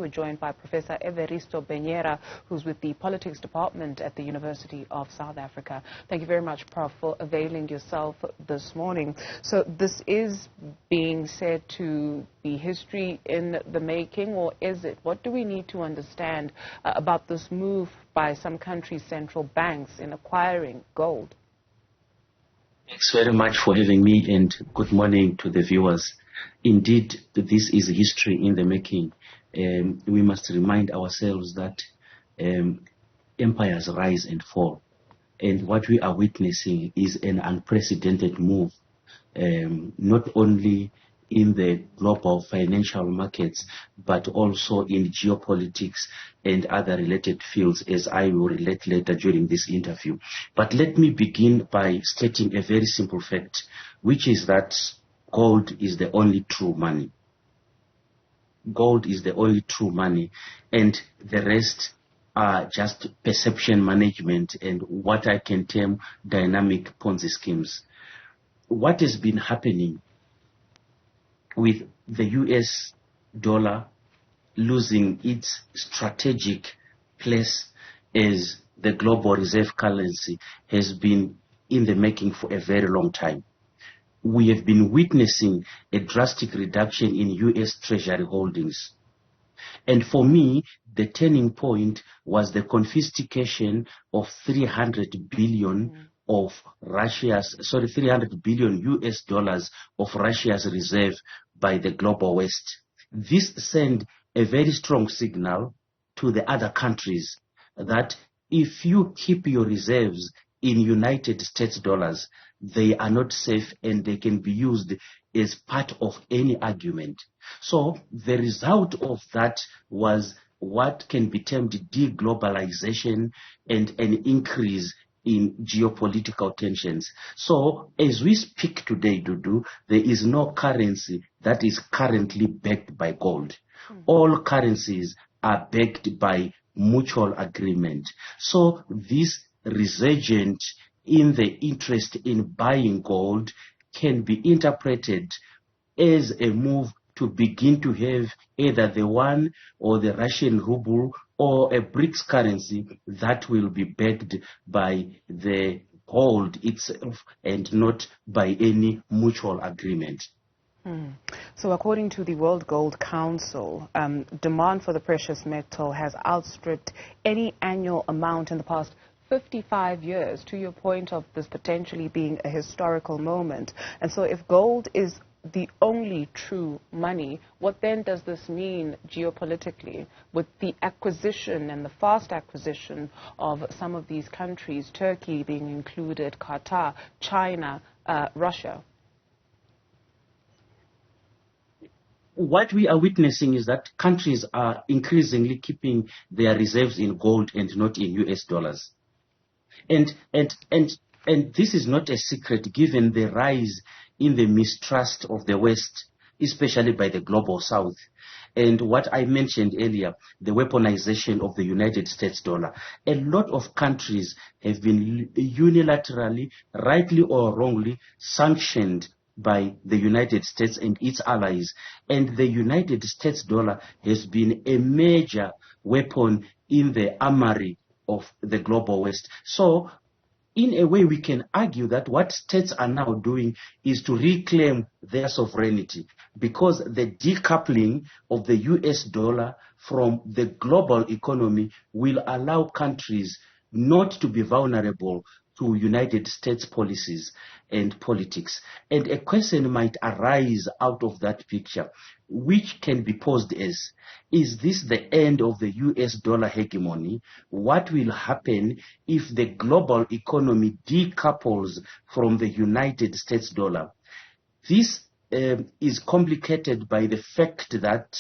We're joined by Professor Everisto Benyera, who's with the Politics Department at the University of South Africa. Thank you very much, Prof, for availing yourself this morning. So this is being said to be history in the making, or is it? What do we need to understand about this move by some countries' central banks in acquiring gold? Thanks very much for having me, and good morning to the viewers. Indeed, this is history in the making. We must remind ourselves that empires rise and fall, and what we are witnessing is an unprecedented move, not only in the global financial markets, but also in geopolitics and other related fields, as I will relate later during this interview. But let me begin by stating a very simple fact, which is that gold is the only true money. Gold is the only true money, and the rest are just perception management and what I can term dynamic Ponzi schemes. What has been happening with the US dollar losing its strategic place as the global reserve currency has been in the making for a very long time. We have been witnessing a drastic reduction in US Treasury holdings. And for me, the turning point was the confiscation of 300 billion of $300 billion US dollars of Russia's reserve by the global West. This sent a very strong signal to the other countries that if you keep your reserves in United States dollars, they are not safe and they can be used as part of any argument. So the result of that was what can be termed deglobalization and an increase in geopolitical tensions. So as we speak today, Dudu, there is no currency that is currently backed by gold. All currencies are backed by mutual agreement. So this resurgent in the interest in buying gold can be interpreted as a move to begin to have either the yuan or the Russian ruble or a BRICS currency that will be backed by the gold itself and not by any mutual agreement. So according to the World Gold Council, demand for the precious metal has outstripped any annual amount in the past 55 years, to your point of this potentially being a historical moment. And so if gold is the only true money, what then does this mean geopolitically with the acquisition and the fast acquisition of some of these countries, Turkey being included, Qatar, China, Russia? What we are witnessing is that countries are increasingly keeping their reserves in gold and not in US dollars. And this is not a secret given the rise in the mistrust of the West, especially by the global South. And what I mentioned earlier, the weaponization of the United States dollar. A lot of countries have been unilaterally, rightly or wrongly, sanctioned by the United States and its allies. And the United States dollar has been a major weapon in the armory of the global West. So in a way, we can argue that what states are now doing is to reclaim their sovereignty, because the decoupling of the US dollar from the global economy will allow countries not to be vulnerable to United States policies and politics. And a question might arise out of that picture, which can be posed as, is this the end of the US dollar hegemony? What will happen if the global economy decouples from the United States dollar? This is complicated by the fact that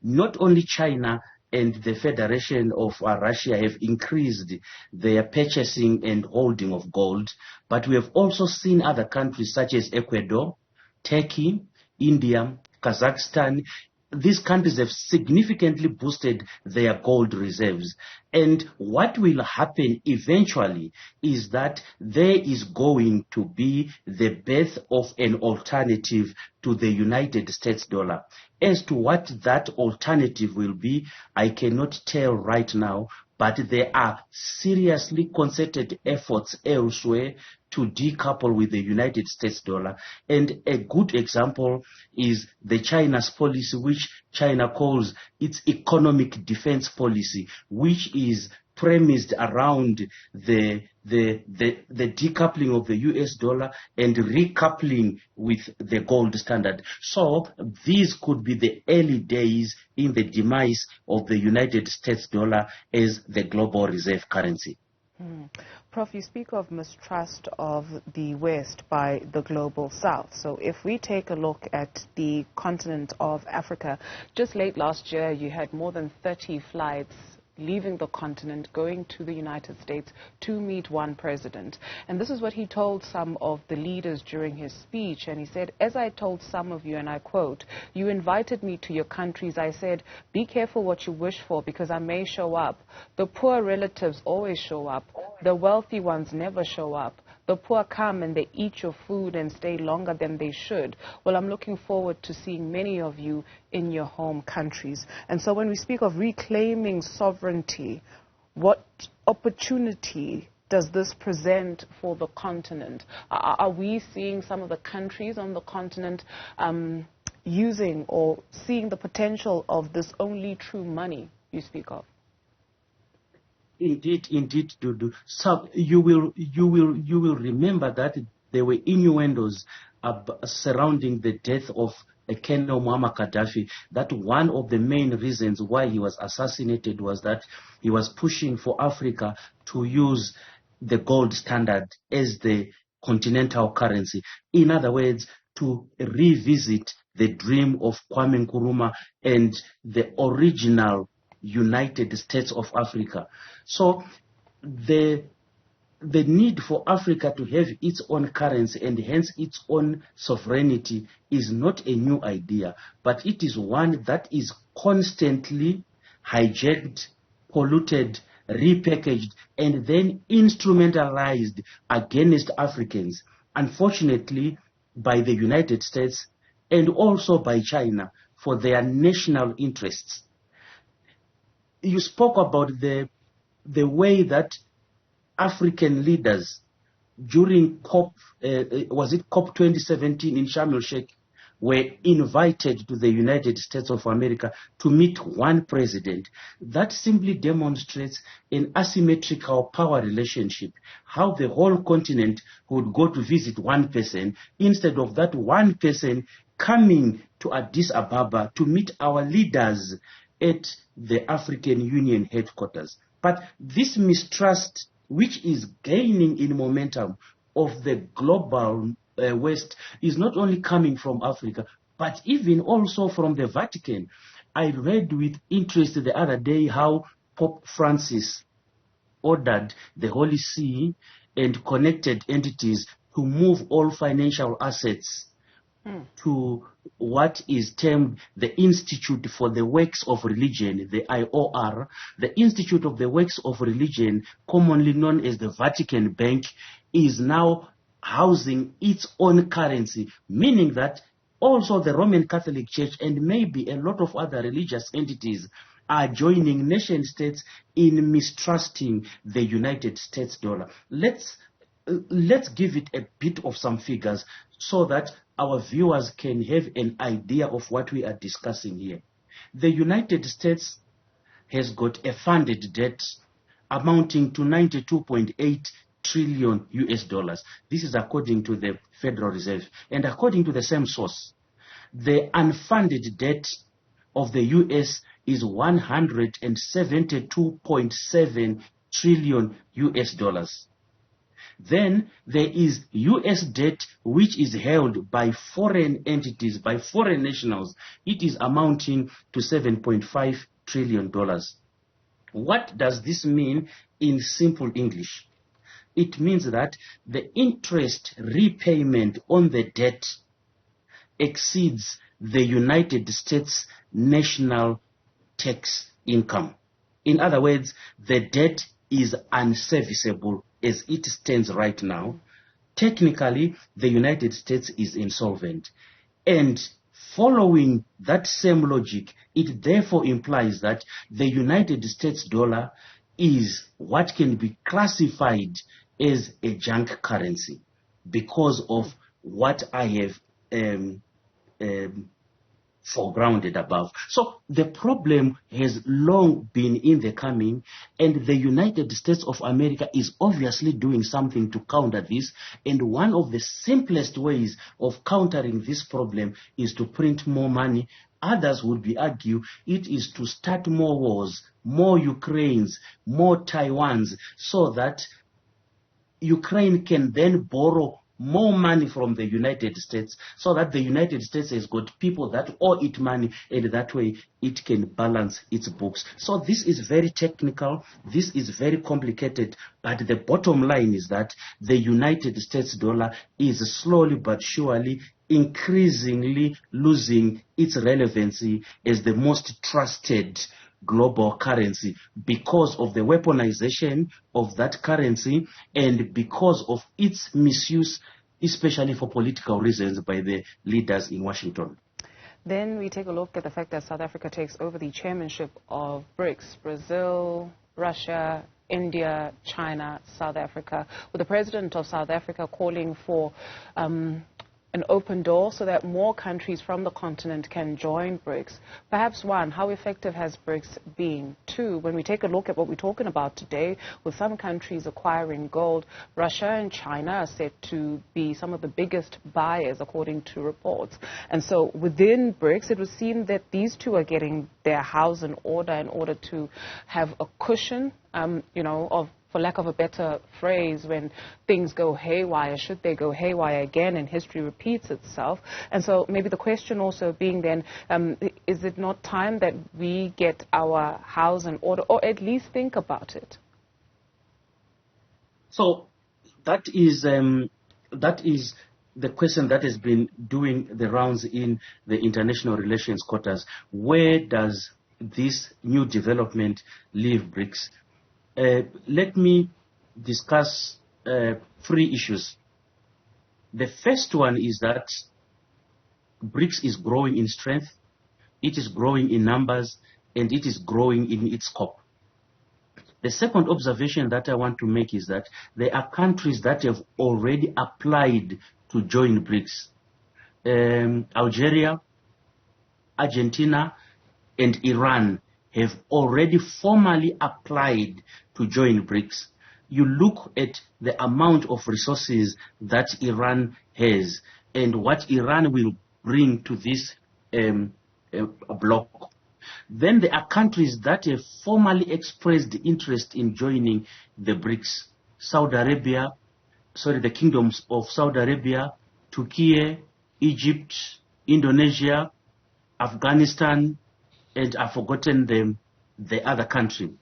not only China and the Federation of Russia have increased their purchasing and holding of gold, but we have also seen other countries such as Ecuador, Turkey, India, Kazakhstan, these countries have significantly boosted their gold reserves. And what will happen eventually is that there is going to be the birth of an alternative to the United States dollar. As to what that alternative will be, I cannot tell right now, but there are seriously concerted efforts elsewhere to decouple with the United States dollar. And a good example is the China's policy, which China calls its economic defense policy, which is premised around the decoupling of the US dollar and recoupling with the gold standard. So these could be the early days in the demise of the United States dollar as the global reserve currency. Prof, you speak of mistrust of the West by the global South. So if we take a look at the continent of Africa, just late last year you had more than 30 flights leaving the continent, going to the United States to meet one president. And this is what he told some of the leaders during his speech. And he said, as I told some of you, and I quote, you invited me to your countries. I said, be careful what you wish for because I may show up. The poor relatives always show up. The wealthy ones never show up. The poor come and they eat your food and stay longer than they should. Well, I'm looking forward to seeing many of you in your home countries. And so when we speak of reclaiming sovereignty, what opportunity does this present for the continent? Are we seeing some of the countries on the continent using or seeing the potential of this only true money you speak of? Indeed, Dudu. So you will remember that there were innuendos surrounding the death of Colonel Muammar Gaddafi. That one of the main reasons why he was assassinated was that he was pushing for Africa to use the gold standard as the continental currency. In other words, to revisit the dream of Kwame Nkrumah and the original United States of Africa. So the need for Africa to have its own currency and hence its own sovereignty is not a new idea, but it is one that is constantly hijacked, polluted, repackaged, and then instrumentalized against Africans, unfortunately by the United States and also by China for their national interests. You spoke about the way that African leaders during COP 2017 in Sharm el-Sheikh were invited to the United States of America to meet one president. That simply demonstrates an asymmetrical power relationship, how the whole continent would go to visit one person instead of that one person coming to Addis Ababa to meet our leaders at the African Union headquarters. But this mistrust, which is gaining in momentum of the global West, is not only coming from Africa, but even also from the Vatican. I read with interest the other day how Pope Francis ordered the Holy See and connected entities to move all financial assets to what is termed the Institute for the Works of Religion, the IOR. The Institute of the Works of Religion, commonly known as the Vatican Bank, is now housing its own currency, meaning that also the Roman Catholic Church and maybe a lot of other religious entities are joining nation states in mistrusting the United States dollar. Let's give it a bit of some figures so that our viewers can have an idea of what we are discussing here. The United States has got a funded debt amounting to 92.8 trillion US dollars. This is according to the Federal Reserve. And according to the same source, the unfunded debt of the US is 172.7 trillion US dollars. Then there is US debt which is held by foreign entities, by foreign nationals. It is amounting to $7.5 trillion. What does this mean in simple English? It means that the interest repayment on the debt exceeds the United States national tax income. In other words, the debt is unserviceable as it stands right now. Technically, the United States is insolvent. And following that same logic, it therefore implies that the United States dollar is what can be classified as a junk currency because of what I have foregrounded above. So the problem has long been in the coming, and the United States of America is obviously doing something to counter this. And one of the simplest ways of countering this problem is to print more money. Others would be argue it is to start more wars, more Ukraines, more Taiwans, so that Ukraine can then borrow more money from the United States, so that the United States has got people that owe it money, and that way it can balance its books. So this is very technical, this is very complicated, but the bottom line is that the United States dollar is slowly but surely increasingly losing its relevancy as the most trusted global currency because of the weaponization of that currency and because of its misuse, especially for political reasons by the leaders in Washington. Then we take a look at the fact that South Africa takes over the chairmanship of BRICS, Brazil, Russia, India, China, South Africa, with the president of South Africa calling for an open door so that more countries from the continent can join BRICS. Perhaps one, how effective has BRICS been? Two, when we take a look at what we're talking about today, with some countries acquiring gold, Russia and China are said to be some of the biggest buyers according to reports. And so within BRICS, it would seem that these two are getting their house in order to have a cushion, for lack of a better phrase, when things go haywire, should they go haywire again and history repeats itself. And so maybe the question also being then, is it not time that we get our house in order, or at least think about it? So that is the question that has been doing the rounds in the international relations quarters. Where does this new development leave BRICS? Let me discuss 3 issues. The first one is that BRICS is growing in strength, it is growing in numbers, and it is growing in its scope. The second observation that I want to make is that there are countries that have already applied to join BRICS. Algeria, Argentina, and Iran have already formally applied to join BRICS. You look at the amount of resources that Iran has and what Iran will bring to this bloc. Then there are countries that have formally expressed interest in joining the BRICS. The kingdoms of Saudi Arabia, Turkey, Egypt, Indonesia, Afghanistan, and I've forgotten the other country.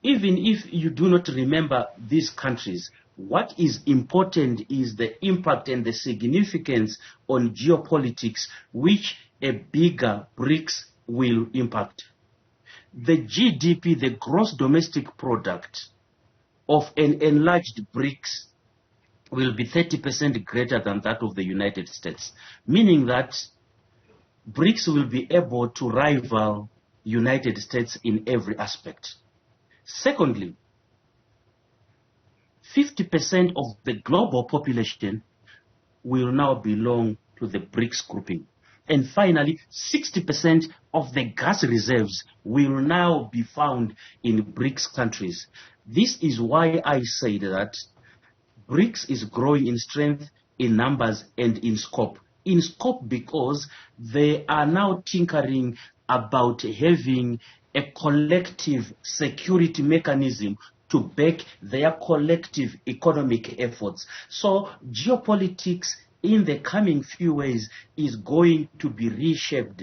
Even if you do not remember these countries, what is important is the impact and the significance on geopolitics which a bigger BRICS will impact. The GDP, the gross domestic product of an enlarged BRICS, will be 30% greater than that of the United States, meaning that BRICS will be able to rival United States in every aspect. Secondly, 50% of the global population will now belong to the BRICS grouping. And finally, 60% of the gas reserves will now be found in BRICS countries. This is why I say that BRICS is growing in strength, in numbers, and in scope. In scope because they are now tinkering about having a collective security mechanism to back their collective economic efforts. So geopolitics in the coming few years is going to be reshaped.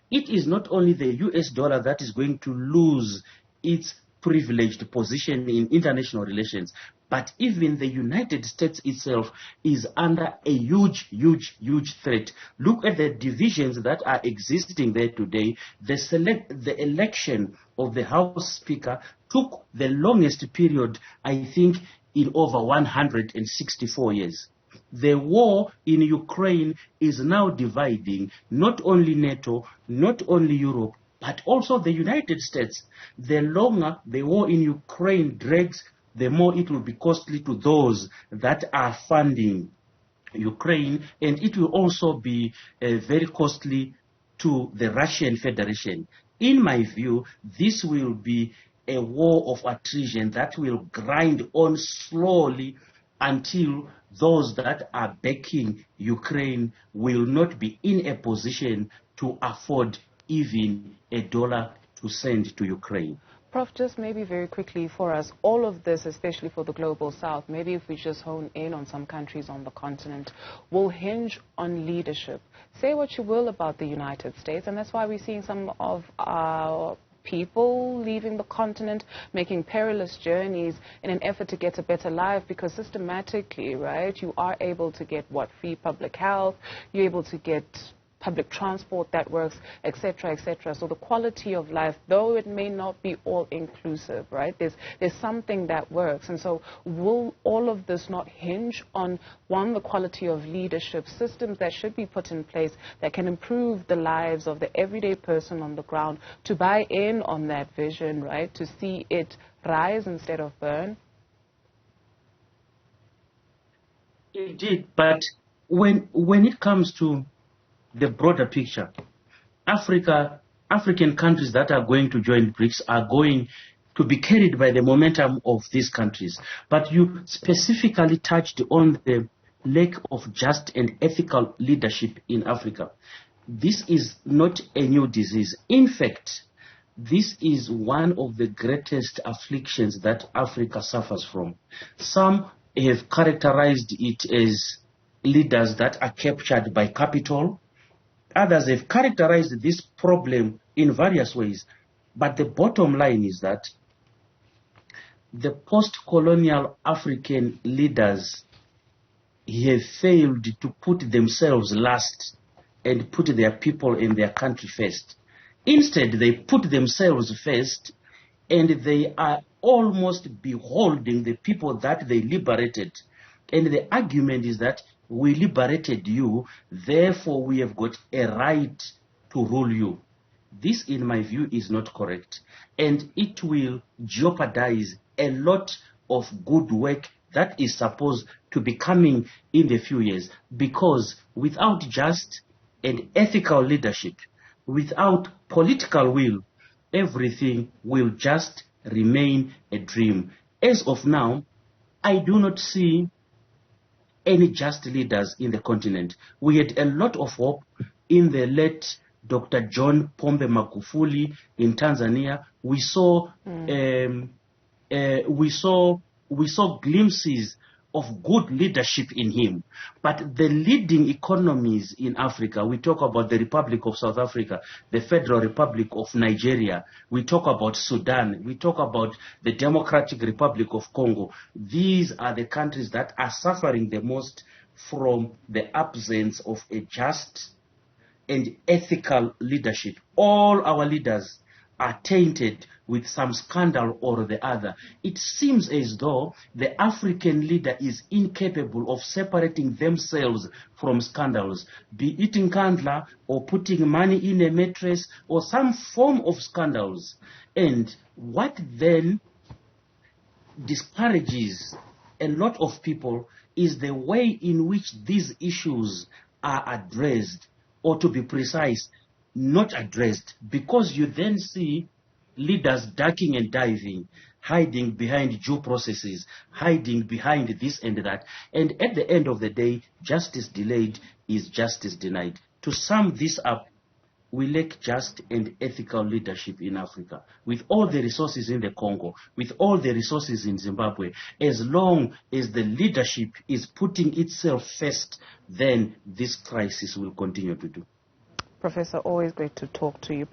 It is not only the US dollar that is going to lose its privileged position in international relations, But even the United States itself is under a huge, huge, huge threat. Look at the divisions that are existing there today. The election of the House Speaker took the longest period, I think, in over 164 years. The war in Ukraine is now dividing not only NATO, not only Europe, but also the United States. The longer the war in Ukraine drags, the more it will be costly to those that are funding Ukraine, and it will also be very costly to the Russian Federation. In my view, this will be a war of attrition that will grind on slowly until those that are backing Ukraine will not be in a position to afford even a dollar to send to Ukraine. Prof, just maybe very quickly for us, all of this, especially for the Global South, maybe if we just hone in on some countries on the continent, will hinge on leadership. Say what you will about the United States, and that's why we're seeing some of our people leaving the continent, making perilous journeys in an effort to get a better life, because systematically, right, you are able to get what? Free public health, you're able to get public transport that works, etc., etc. So the quality of life, though it may not be all inclusive, right, there's something that works. And so will all of this not hinge on, one, the quality of leadership, systems that should be put in place that can improve the lives of the everyday person on the ground, to buy in on that vision, right, to see it rise instead of burn? Indeed, but when it comes to the broader picture, African countries that are going to join BRICS are going to be carried by the momentum of these countries. But you specifically touched on the lack of just and ethical leadership in Africa. This is not a new disease. In fact, this is one of the greatest afflictions that Africa suffers from. Some have characterized it as leaders that are captured by capital. Others have characterized this problem in various ways. But the bottom line is that the post-colonial African leaders have failed to put themselves last and put their people and their country first. Instead, they put themselves first, and they are almost beholding the people that they liberated. And the argument is that we liberated you, therefore we have got a right to rule you. This, in my view, is not correct. And it will jeopardize a lot of good work that is supposed to be coming in the few years. Because without just and ethical leadership, without political will, everything will just remain a dream. As of now, I do not see any just leaders in the continent. We had a lot of hope in the late Dr. John Pombe Magufuli in Tanzania. We saw glimpses of good leadership in him. But the leading economies in Africa, we talk about the Republic of South Africa, the Federal Republic of Nigeria, we talk about Sudan, we talk about the Democratic Republic of Congo. These are the countries that are suffering the most from the absence of a just and ethical leadership. All our leaders are tainted with some scandal or the other. It seems as though the African leader is incapable of separating themselves from scandals, be it in Kandla or putting money in a mattress or some form of scandals. And what then discourages a lot of people is the way in which these issues are addressed, or to be precise, not addressed, because you then see leaders ducking and diving, hiding behind due processes, hiding behind this and that. And at the end of the day, justice delayed is justice denied. To sum this up, we lack just and ethical leadership in Africa. With all the resources in the Congo, with all the resources in Zimbabwe, as long as the leadership is putting itself first, then this crisis will continue to do. Professor, always great to talk to you.